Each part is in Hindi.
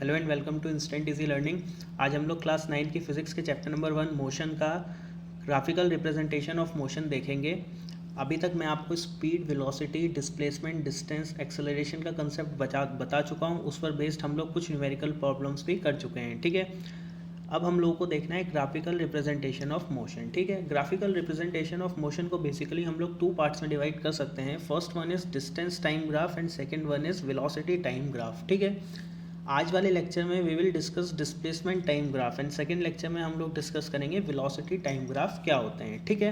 Hello and welcome to instant easy learning. आज हम लोग क्लास 9 की फिजिक्स के चैप्टर नंबर 1 मोशन का ग्राफिकल रिप्रेजेंटेशन ऑफ मोशन देखेंगे। अभी तक मैं आपको speed, velocity, displacement, distance, acceleration का कंसेप्ट बता चुका हूँ। उस पर बेस्ड हम लोग कुछ न्यूमेरिकल प्रॉब्लम्स भी कर चुके हैं। ठीक है, अब हम लोगों को देखना है ग्राफिकल रिप्रेजेंटेशन ऑफ मोशन। ठीक है, ग्राफिकल रिप्रेजेंटेशन ऑफ मोशन को बेसिकली हम लोग 2 पार्ट्स में डिवाइड कर सकते हैं। First one is distance time graph and second one is velocity time graph. ठीक है, आज वाले लेक्चर में we will discuss displacement time graph and second lecture में हम लोग डिस्कस करेंगे वेलोसिटी टाइम ग्राफ क्या होते हैं। ठीक है,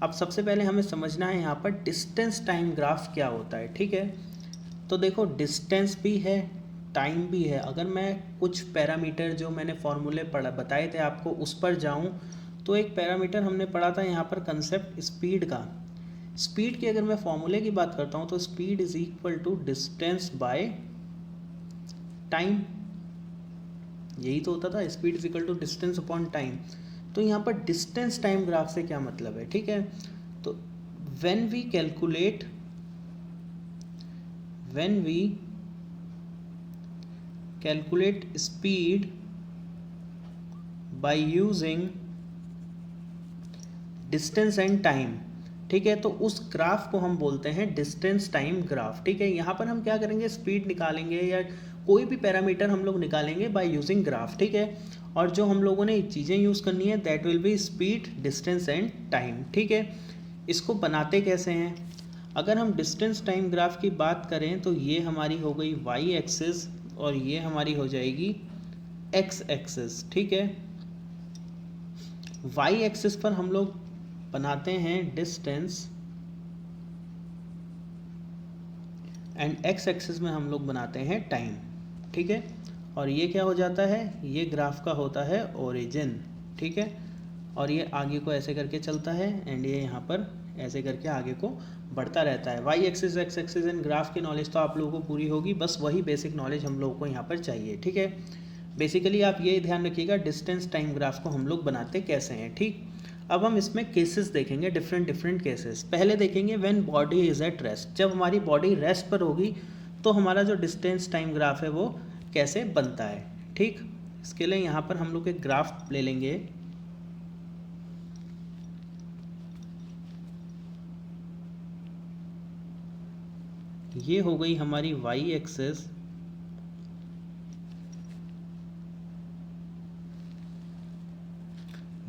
अब सबसे पहले हमें समझना है यहाँ पर डिस्टेंस टाइम ग्राफ क्या होता है। ठीक है, तो देखो डिस्टेंस भी है, टाइम भी है। अगर मैं कुछ पैरामीटर जो मैंने फॉर्मूले बताए थे आपको उस पर जाऊँ तो एक पैरामीटर हमने पढ़ा था यहाँ पर कंसेप्ट स्पीड का। स्पीड की अगर मैं फॉर्मूले की बात करता हूँ तो speed is equal to distance by time. यही तो होता था, speed is equal to distance upon time. तो यहाँ पर डिस्टेंस टाइम ग्राफ से क्या मतलब है। ठीक है, तो when we calculate speed by using distance and time, ठीक है, तो उस ग्राफ को हम बोलते हैं डिस्टेंस टाइम ग्राफ। ठीक है, यहाँ पर हम क्या करेंगे, स्पीड निकालेंगे या कोई भी पैरामीटर हम लोग निकालेंगे बाय यूजिंग ग्राफ। ठीक है, और जो हम लोगों ने चीज़ें यूज़ करनी है that will be speed, distance and time. ठीक है, इसको बनाते कैसे हैं, अगर हम डिस्टेंस टाइम ग्राफ की बात करें तो ये हमारी हो गई वाई एक्सिस और ये हमारी हो जाएगी एक्स एक्सिस। ठीक है, वाई एक्सिस पर हम लोग बनाते हैं डिस्टेंस एंड एक्स एक्सिस में हम लोग बनाते हैं टाइम। ठीक है, और ये क्या हो जाता है, ये ग्राफ का होता है ओरिजिन। ठीक है, और ये आगे को ऐसे करके चलता है एंड ये यहाँ पर ऐसे करके आगे को बढ़ता रहता है। Y axis, X axis and graph की नॉलेज तो आप लोगों को पूरी होगी, बस वही बेसिक नॉलेज हम लोगों को यहाँ पर चाहिए। ठीक है, बेसिकली आप ये ध्यान रखिएगा डिस्टेंस टाइम ग्राफ को हम लोग बनाते कैसे हैं। ठीक, अब हम इसमें केसेस देखेंगे, डिफरेंट केसेस। पहले देखेंगे when body is at rest, जब हमारी बॉडी रेस्ट पर होगी तो हमारा जो डिस्टेंस टाइम ग्राफ है वो कैसे बनता है। ठीक, इसके लिए यहाँ पर हम लोग एक ग्राफ ले लेंगे। ये हो गई हमारी Y axis,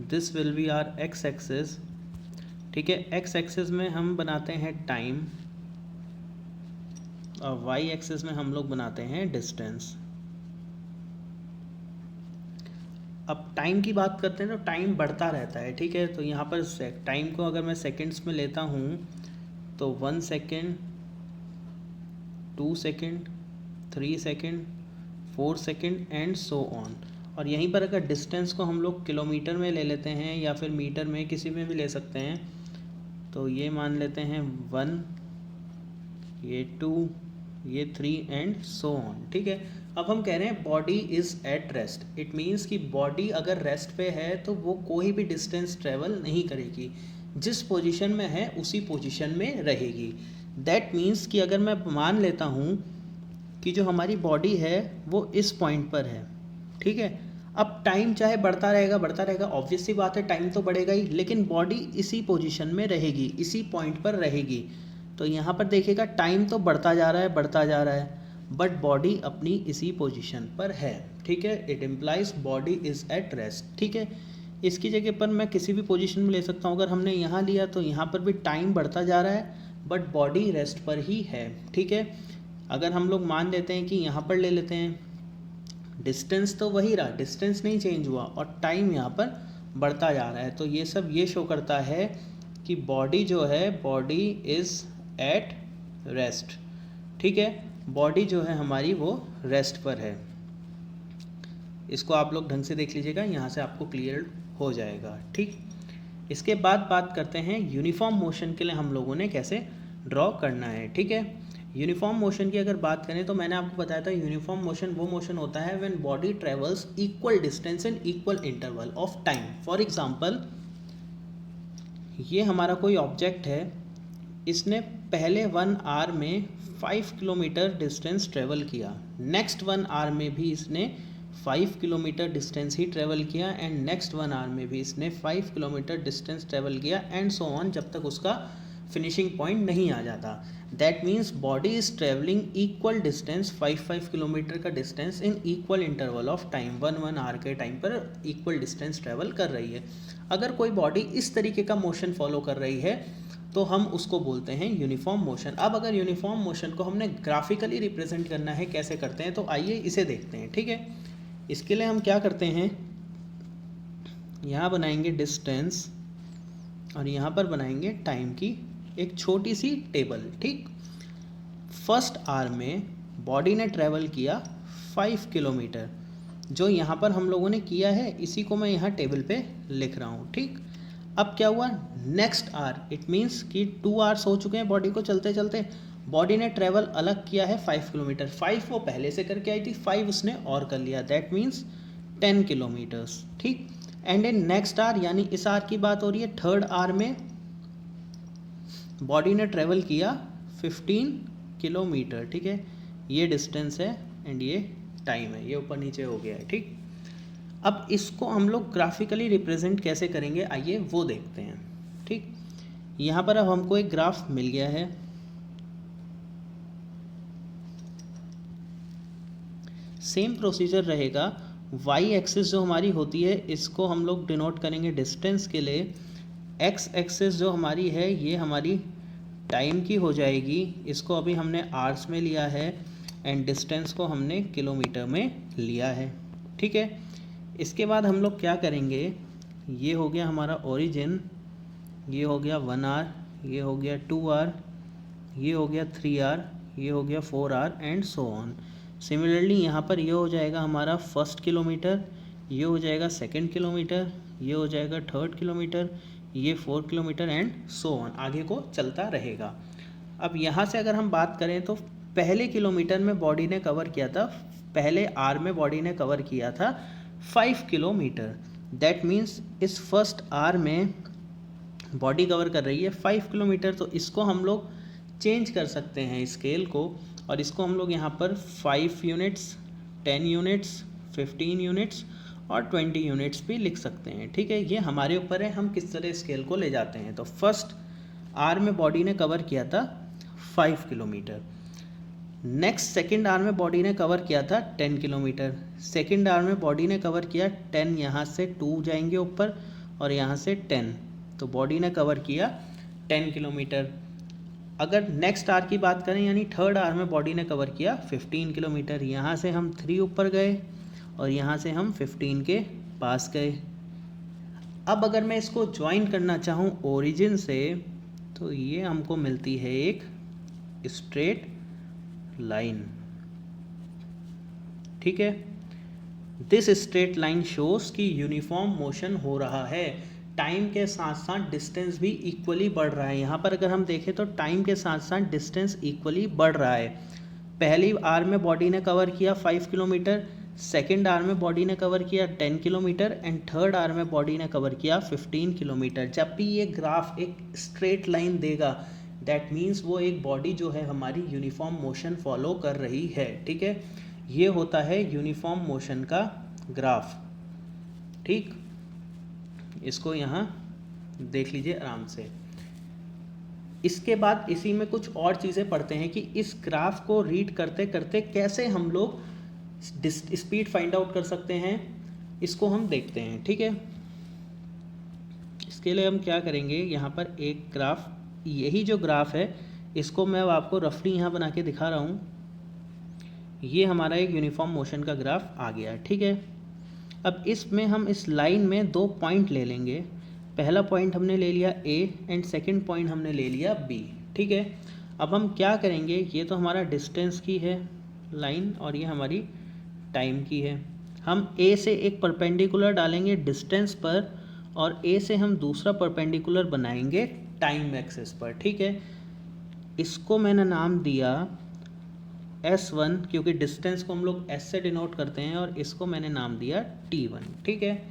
this will be our X axis. ठीक है, एक्स एक्सिस में हम बनाते हैं टाइम और वाई एक्सिस में हम लोग बनाते हैं डिस्टेंस। अब टाइम की बात करते हैं तो टाइम बढ़ता रहता है। ठीक है, तो यहाँ पर टाइम को अगर मैं सेकंड्स में लेता हूँ तो 1 second, 2 second, 3 second, 4 second and so on. और यहीं पर अगर डिस्टेंस को हम लोग किलोमीटर में ले लेते हैं या फिर मीटर में, किसी में भी ले सकते हैं, तो ये मान लेते हैं 1, ये 2, ये 3 एंड सो ऑन। ठीक है, अब हम कह रहे हैं body is at rest. It means कि बॉडी अगर रेस्ट पे है तो वो कोई भी डिस्टेंस ट्रेवल नहीं करेगी, जिस पोजीशन में है उसी पोजीशन में रहेगी। दैट मीन्स कि अगर मैं मान लेता हूँ कि जो हमारी बॉडी है वो इस पॉइंट पर है। ठीक है, अब टाइम चाहे बढ़ता रहेगा, ऑब्वियस सी बात है टाइम तो बढ़ेगा ही, लेकिन बॉडी इसी पोजीशन में रहेगी, इसी पॉइंट पर रहेगी। तो यहाँ पर देखिएगा टाइम तो बढ़ता जा रहा है बट बॉडी अपनी इसी पोजीशन पर है। ठीक है, it implies body is at rest. ठीक है, इसकी जगह पर मैं किसी भी पोजीशन में ले सकता हूँ। अगर हमने यहाँ लिया तो यहाँ पर भी टाइम बढ़ता जा रहा है बट बॉडी रेस्ट पर ही है। ठीक है, अगर हम लोग मान लेते हैं कि यहाँ पर ले लेते हैं, डिस्टेंस तो वही रहा, डिस्टेंस नहीं चेंज हुआ और टाइम यहाँ पर बढ़ता जा रहा है। तो ये सब ये शो करता है कि बॉडी जो है, बॉडी इज़ एट रेस्ट। ठीक है, बॉडी जो है हमारी वो रेस्ट पर है। इसको आप लोग ढंग से देख लीजिएगा, यहाँ से आपको क्लियर हो जाएगा। ठीक, इसके बाद बात करते हैं यूनिफॉर्म मोशन के लिए हम लोगों ने कैसे ड्रॉ करना है। ठीक है, यूनिफॉर्म मोशन की अगर बात करें तो मैंने आपको बताया था यूनिफॉर्म मोशन वो मोशन होता है when body travels equal distance in equal interval of time. For example, ये हमारा कोई ऑब्जेक्ट है इसने पहले 1 आवर में 5 किलोमीटर डिस्टेंस ट्रेवल किया, नेक्स्ट 1 आवर में भी इसने 5 किलोमीटर डिस्टेंस ही ट्रेवल किया, एंड नेक्स्ट 1 आवर में भी इसने 5 किलोमीटर डिस्टेंस ट्रेवल किया, एंड सो ऑन, जब तक उसका फिनिशिंग पॉइंट नहीं आ जाता। That means body is travelling equal distance 5 kilometre का distance in equal interval of time, 1 hour के टाइम पर इक्वल डिस्टेंस ट्रेवल कर रही है। अगर कोई बॉडी इस तरीके का मोशन फॉलो कर रही है तो हम उसको बोलते हैं यूनिफॉर्म मोशन। अब अगर यूनिफॉर्म मोशन को हमने ग्राफिकली रिप्रेजेंट करना है, कैसे करते हैं, तो आइए इसे देखते हैं। ठीक है, इसके लिए हम क्या करते हैं, यहाँ बनाएंगे डिस्टेंस और यहाँ पर बनाएंगे टाइम की एक छोटी सी टेबल। ठीक, फर्स्ट आवर में बॉडी ने ट्रेवल किया 5 किलोमीटर, जो यहाँ पर हम लोगों ने किया है इसी को मैं यहाँ टेबल पे लिख रहा हूँ। ठीक, अब क्या हुआ, नेक्स्ट आवर, इट मीन्स कि 2 आवर्स हो चुके हैं बॉडी को चलते चलते, बॉडी ने ट्रेवल अलग किया है 5 किलोमीटर, 5 वो पहले से करके आई थी, 5 उसने और कर लिया, दैट मीन्स 10 किलोमीटर्स। ठीक, एंड इन नेक्स्ट आवर, यानी इस आवर की बात हो रही है, थर्ड आवर में बॉडी ने ट्रेवल किया 15 किलोमीटर। ठीक है, ये डिस्टेंस है एंड ये टाइम है, ये ऊपर नीचे हो गया है। ठीक, अब इसको हम लोग ग्राफिकली रिप्रेजेंट कैसे करेंगे, आइए वो देखते हैं। ठीक, यहाँ पर अब हमको एक ग्राफ मिल गया है। सेम प्रोसीजर रहेगा, वाई एक्सिस जो हमारी होती है इसको हम लोग डिनोट करेंगे डिस्टेंस के लिए, एक्स एक्सिस जो हमारी है ये हमारी टाइम की हो जाएगी, इसको अभी हमने आवर्स में लिया है, एंड डिस्टेंस को हमने किलोमीटर में लिया है। ठीक है, इसके बाद हम लोग क्या करेंगे, ये हो गया हमारा ओरिजिन, ये हो गया 1 आवर, ये हो गया 2 आवर, ये हो गया 3 आवर, ये हो गया 4 our and so on. Similarly यहाँ पर ये हो जाएगा हमारा फर्स्ट किलोमीटर, ये हो जाएगा सेकंड किलोमीटर, ये हो जाएगा थर्ड किलोमीटर, ये 4 किलोमीटर एंड सो ऑन, आगे को चलता रहेगा। अब यहाँ से अगर हम बात करें तो पहले किलोमीटर में बॉडी ने कवर किया था, पहले आवर में बॉडी ने कवर किया था 5 किलोमीटर, दैट मीन्स इस फर्स्ट आवर में बॉडी कवर कर रही है 5 किलोमीटर, तो इसको हम लोग चेंज कर सकते हैं स्केल को, और इसको हम लोग यहाँ पर 5 यूनिट्स, 10 यूनिट्स, 15 यूनिट्स और 20 यूनिट्स भी लिख सकते हैं। ठीक है, ये हमारे ऊपर है हम किस तरह स्केल को ले जाते हैं। तो फर्स्ट आवर में बॉडी ने कवर किया था 5 किलोमीटर, नेक्स्ट सेकेंड आवर में बॉडी ने कवर किया था 10 किलोमीटर, सेकेंड आवर में बॉडी ने कवर किया 10, यहाँ से 2 जाएंगे ऊपर और यहाँ से 10, तो बॉडी ने कवर किया 10 किलोमीटर। अगर नेक्स्ट आवर की बात करें यानी थर्ड आवर में बॉडी ने कवर किया 15 किलोमीटर, यहाँ से हम 3 ऊपर गए और यहाँ से हम 15 के पास गए। अब अगर मैं इसको ज्वाइन करना चाहूँ ओरिजिन से, तो ये हमको मिलती है एक स्ट्रेट लाइन। ठीक है, दिस स्ट्रेट लाइन शोज कि यूनिफॉर्म मोशन हो रहा है, टाइम के साथ साथ डिस्टेंस भी इक्वली बढ़ रहा है। यहाँ पर अगर हम देखें तो टाइम के साथ साथ डिस्टेंस इक्वली बढ़ रहा है। पहली आवर में बॉडी ने कवर किया 5 किलोमीटर, सेकेंड आवर में बॉडी ने कवर किया 10 किलोमीटर एंड थर्ड आवर में बॉडी ने कवर किया 15 किलोमीटर। जब भी ये ग्राफ एक स्ट्रेट लाइन देगा, दैट मीन्स वो एक बॉडी जो है हमारी यूनिफॉर्म मोशन फॉलो कर रही है। ठीक है, ये होता है यूनिफॉर्म मोशन का ग्राफ। ठीक, इसको यहाँ देख लीजिए आराम से। इसके बाद इसी में कुछ और चीज़ें पढ़ते हैं कि इस ग्राफ को रीड करते करते कैसे हम लोग स्पीड फाइंड आउट कर सकते हैं, इसको हम देखते हैं। ठीक है, इसके लिए हम क्या करेंगे, यहाँ पर एक ग्राफ, यही जो ग्राफ है इसको मैं आपको रफली यहाँ बना के दिखा रहा हूँ। ये हमारा एक यूनिफॉर्म मोशन का ग्राफ आ गया है। ठीक है, अब इसमें हम इस लाइन में 2 पॉइंट ले लेंगे। पहला पॉइंट हमने ले लिया A एंड सेकंड पॉइंट हमने ले लिया B। ठीक है, अब हम क्या करेंगे, ये तो हमारा डिस्टेंस की है लाइन और ये हमारी टाइम की है। हम A से एक परपेंडिकुलर डालेंगे डिस्टेंस पर और A से हम दूसरा परपेंडिकुलर बनाएंगे टाइम एक्सिस पर। ठीक है, इसको मैंने नाम दिया S1 क्योंकि डिस्टेंस को हम लोग S से डिनोट करते हैं, और इसको मैंने नाम दिया T1। ठीक है,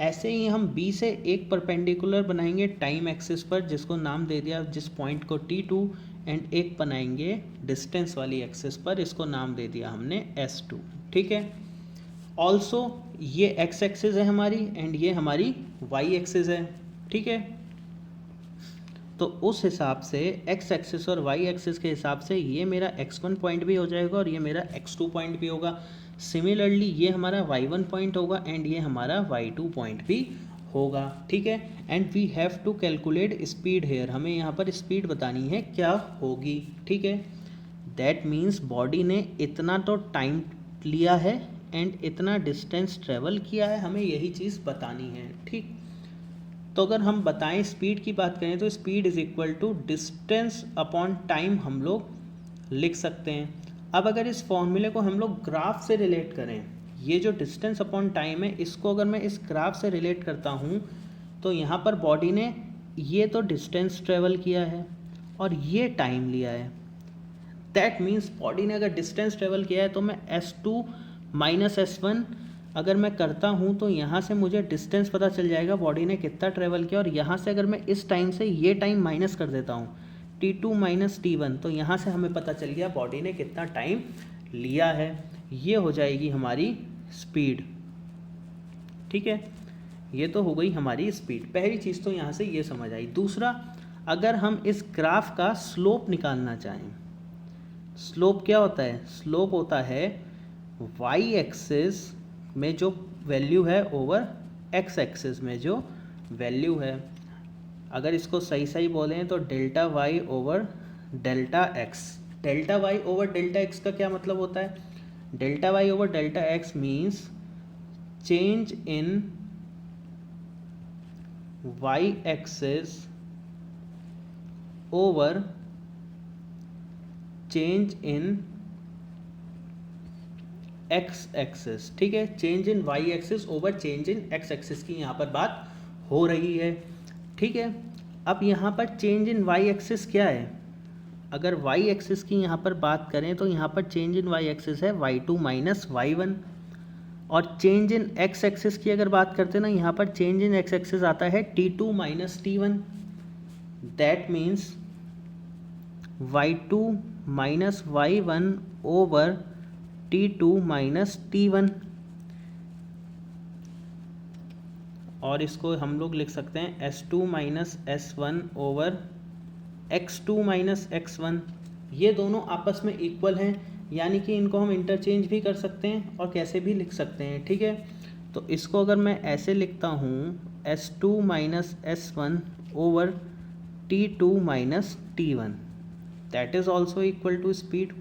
ऐसे ही हम बी से एक परपेंडिकुलर बनाएंगे टाइम एक्सिस पर, जिसको नाम दे दिया जिस पॉइंट को T2, एंड एक बनाएंगे डिस्टेंस वाली एक्सिस पर, इसको नाम दे दिया हमने S2। ठीक है। ऑल्सो ये एक्स एक्सिस है हमारी एंड ये हमारी वाई एक्सिस है। ठीक है। तो उस हिसाब से एक्स एक्सिस और वाई एक्सिस के हिसाब से ये मेरा x1 पॉइंट भी हो जाएगा और ये मेरा x2 पॉइंट भी होगा। सिमिलरली ये हमारा y1 पॉइंट होगा एंड ये हमारा y2 पॉइंट भी होगा। ठीक है। And we have to calculate speed here, हमें यहाँ पर स्पीड बतानी है क्या होगी। ठीक है। दैट मीन्स बॉडी ने इतना तो टाइम लिया है एंड इतना डिस्टेंस ट्रेवल किया है, हमें यही चीज़ बतानी है। ठीक। तो अगर हम बताएं स्पीड की बात करें तो speed is equal to distance upon time हम लोग लिख सकते हैं। अब अगर इस फॉर्मूले को हम लोग ग्राफ से रिलेट करें, ये जो डिस्टेंस अपॉन टाइम है इसको अगर मैं इस ग्राफ से रिलेट करता हूँ तो यहाँ पर बॉडी ने ये तो डिस्टेंस ट्रेवल किया है और ये टाइम लिया है। दैट मीन्स बॉडी ने अगर डिस्टेंस ट्रेवल किया है तो मैं S2 माइनस S1 अगर मैं करता हूँ तो यहाँ से मुझे डिस्टेंस पता चल जाएगा बॉडी ने कितना ट्रेवल किया, और यहाँ से अगर मैं इस टाइम से ये टाइम माइनस कर देता हूँ T2 माइनस T1, तो यहाँ से हमें पता चल गया बॉडी ने कितना टाइम लिया है। ये हो जाएगी हमारी स्पीड। ठीक है। ये तो हो गई हमारी स्पीड। पहली चीज़ तो यहाँ से ये समझ आई। दूसरा, अगर हम इस ग्राफ का स्लोप निकालना चाहें, स्लोप क्या होता है? स्लोप होता है वाई एक्सिस में जो वैल्यू है ओवर एक्स एक्सिस में जो वैल्यू है। अगर इसको सही सही बोलें तो delta Y over delta X. Delta Y over delta X का क्या मतलब होता है? Delta Y over delta X means change in Y axis over change in X axis. ठीक है। Change in Y axis over change in X axis की यहाँ पर बात हो रही है। ठीक है। अब यहाँ पर चेंज इन वाई एक्सिस क्या है? अगर वाई एक्सिस की यहाँ पर बात करें तो यहाँ पर चेंज इन वाई एक्सिस है y2 माइनस y1, और चेंज इन एक्स एक्सिस की अगर बात करते हैं ना, यहाँ पर चेंज इन एक्स एक्सिस आता है T2 minus T1। That means y2 minus y1 over T2 minus T1, और इसको हम लोग लिख सकते हैं S2 minus S1 over X2 minus X1। ये दोनों आपस में इक्वल हैं, यानी कि इनको हम इंटरचेंज भी कर सकते हैं और कैसे भी लिख सकते हैं। ठीक है। तो इसको अगर मैं ऐसे लिखता हूँ S2 minus S1 over T2 minus T1, that is also equal to speed.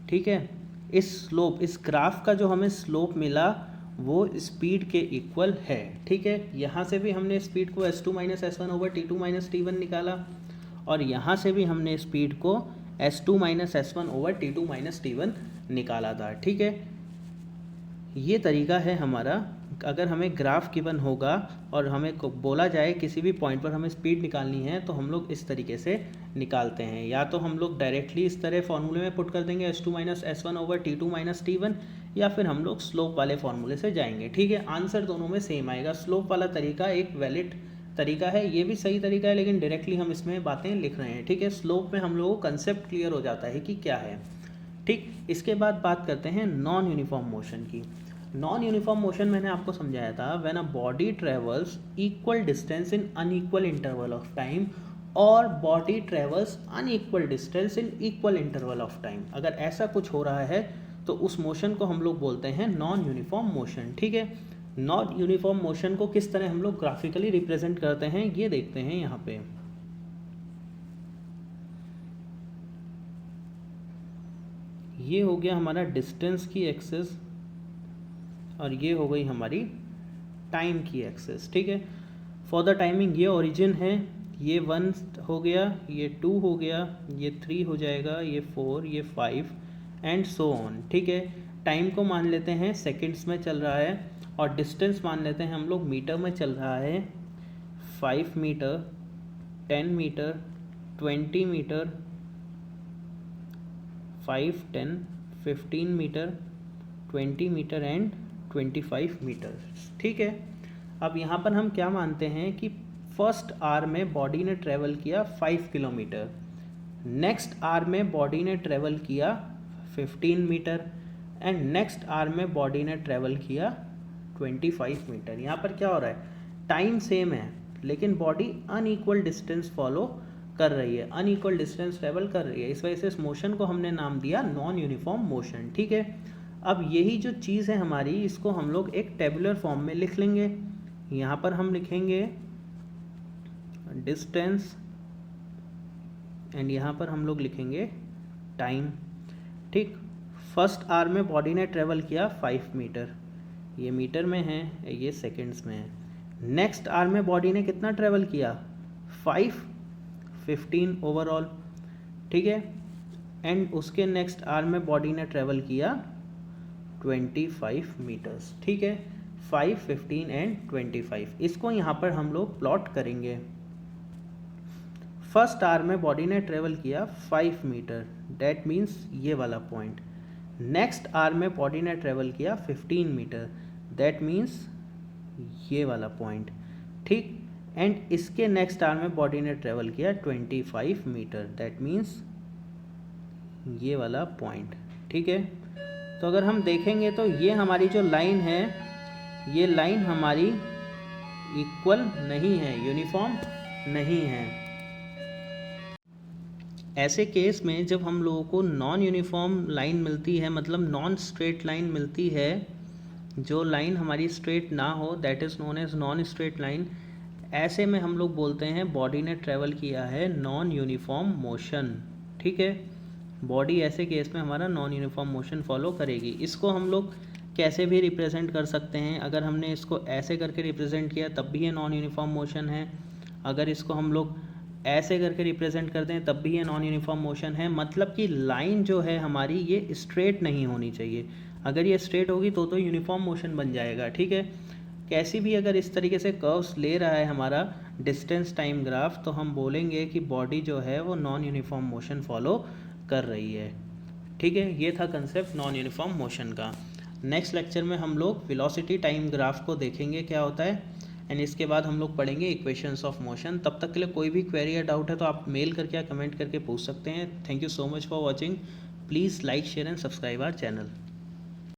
ठीक है। इस स्लोप, इस ग्राफ का जो हमें स्लोप मिला वो स्पीड के इक्वल है। ठीक है। यहाँ से भी हमने स्पीड को S2 minus S1 over T2 minus T1 निकाला, और यहाँ से भी हमने स्पीड को S2 minus S1 over T2 minus T1 निकाला था। ठीक है। ये तरीका है हमारा। अगर हमें ग्राफ गिवन होगा और हमें बोला जाए किसी भी पॉइंट पर हमें स्पीड निकालनी है तो हम लोग इस तरीके से निकालते हैं। या तो हम लोग डायरेक्टली इस तरह फॉर्मूले में पुट कर देंगे S2 minus S1 over T2 minus T1, या फिर हम लोग स्लोप वाले फॉर्मूले से जाएंगे। ठीक है। आंसर दोनों में सेम आएगा। स्लोप वाला तरीका एक वैलिड तरीका है, ये भी सही तरीका है, लेकिन डायरेक्टली हम इसमें बातें लिख रहे हैं। ठीक है। स्लोप में हम लोगों को कंसेप्ट क्लियर हो जाता है कि क्या है। ठीक। इसके बाद बात करते हैं नॉन यूनिफॉर्म मोशन की। नॉन यूनिफॉर्म मोशन मैंने आपको समझाया था, when a body travels equal distance in unequal interval of time, और body travels unequal distance in equal interval of time. अगर ऐसा कुछ हो रहा है तो उस मोशन को हम लोग बोलते हैं नॉन यूनिफॉर्म मोशन। ठीक है। नॉन यूनिफॉर्म मोशन को किस तरह हम लोग ग्राफिकली रिप्रेजेंट करते हैं ये देखते हैं यहाँ पे। ये हो गया हमारा डिस्टेंस की एक्सिस और ये हो गई हमारी टाइम की एक्सिस। ठीक है। फॉर द टाइमिंग ये ओरिजिन है, ये 1 हो गया, ये 2 हो गया, ये 3 हो जाएगा, ये 4, ये 5 एंड सो ऑन। ठीक है। टाइम को मान लेते हैं सेकंड्स में चल रहा है, और डिस्टेंस मान लेते हैं हम लोग मीटर में चल रहा है। 5 metre, 10 metre, 20 metre, 5, 10, 15 metre, 20 metre and 25 metre. ठीक है। अब यहाँ पर हम क्या मानते हैं कि फर्स्ट आवर में बॉडी ने ट्रेवल किया 5 किलोमीटर, नेक्स्ट आवर में बॉडी ने ट्रेवल किया 15 मीटर एंड नेक्स्ट आवर में बॉडी ने ट्रेवल किया 25 मीटर। यहाँ पर क्या हो रहा है, टाइम सेम है लेकिन बॉडी अनइक्वल डिस्टेंस फॉलो कर रही है, अनइक्वल डिस्टेंस ट्रेवल कर रही है। इस वजह से इस मोशन को हमने नाम दिया नॉन यूनिफॉर्म मोशन। ठीक है, अब यही जो चीज़ है हमारी, इसको हम लोग एक टेबुलर फॉर्म में लिख लेंगे। यहाँ पर हम लिखेंगे डिस्टेंस एंड यहाँ पर हम लोग लिखेंगे टाइम। ठीक, फर्स्ट आवर में बॉडी ने ट्रेवल किया 5 मीटर, ये मीटर में है, ये सेकंड्स में है। नेक्स्ट आवर में बॉडी ने कितना ट्रेवल किया 15 ओवरऑल। ठीक है, एंड उसके नेक्स्ट आवर में बॉडी ने ट्रेवल किया 25 मीटर्स। ठीक है, 5, 15 एंड 25। इसको यहाँ पर हम लोग प्लॉट करेंगे। फर्स्ट आवर में बॉडी ने ट्रेवल किया 5 मीटर, डैट मीन्स ये वाला पॉइंट। नेक्स्ट आवर में बॉडी ने ट्रेवल किया 15 मीटर, दैट मीन्स ये वाला पॉइंट। ठीक, एंड इसके नेक्स्ट आवर में बॉडी ने ट्रेवल किया 25 मीटर, दैट मीन्स ये वाला पॉइंट। ठीक है, तो अगर हम देखेंगे तो ये हमारी जो लाइन है, ये लाइन हमारी इक्वल नहीं है, यूनिफॉर्म नहीं है। ऐसे केस में जब हम लोगों को नॉन यूनिफॉर्म लाइन मिलती है, मतलब नॉन स्ट्रेट लाइन मिलती है, जो लाइन हमारी स्ट्रेट ना हो, that is known as non straight line. ऐसे में हम लोग बोलते हैं बॉडी ने ट्रेवल किया है नॉन यूनिफॉर्म मोशन। ठीक है, बॉडी ऐसे केस में हमारा नॉन यूनिफॉर्म मोशन फॉलो करेगी। इसको हम लोग कैसे भी रिप्रेजेंट कर सकते हैं। अगर हमने इसको ऐसे करके रिप्रेजेंट किया तब भी ये नॉन यूनिफॉर्म मोशन है, अगर इसको हम लोग ऐसे करके रिप्रेजेंट करते हैं तब भी ये नॉन यूनिफॉर्म मोशन है। मतलब कि लाइन जो है हमारी ये स्ट्रेट नहीं होनी चाहिए, अगर ये स्ट्रेट होगी तो यूनिफॉर्म मोशन बन जाएगा। ठीक है, कैसी भी अगर इस तरीके से कर्व्स ले रहा है हमारा डिस्टेंस टाइम ग्राफ, तो हम बोलेंगे कि बॉडी जो है वो नॉन यूनिफॉर्म मोशन फॉलो कर रही है। ठीक है, ये था कंसेप्ट नॉन यूनिफॉर्म मोशन का। नेक्स्ट लेक्चर में हम लोग वेलोसिटी टाइम ग्राफ को देखेंगे क्या होता है, एंड इसके बाद हम लोग पढ़ेंगे इक्वेशंस ऑफ मोशन। तब तक के लिए कोई भी क्वेरी या डाउट है तो आप मेल करके या कमेंट करके पूछ सकते हैं। Thank you so much for watching. Please like, share and subscribe our channel.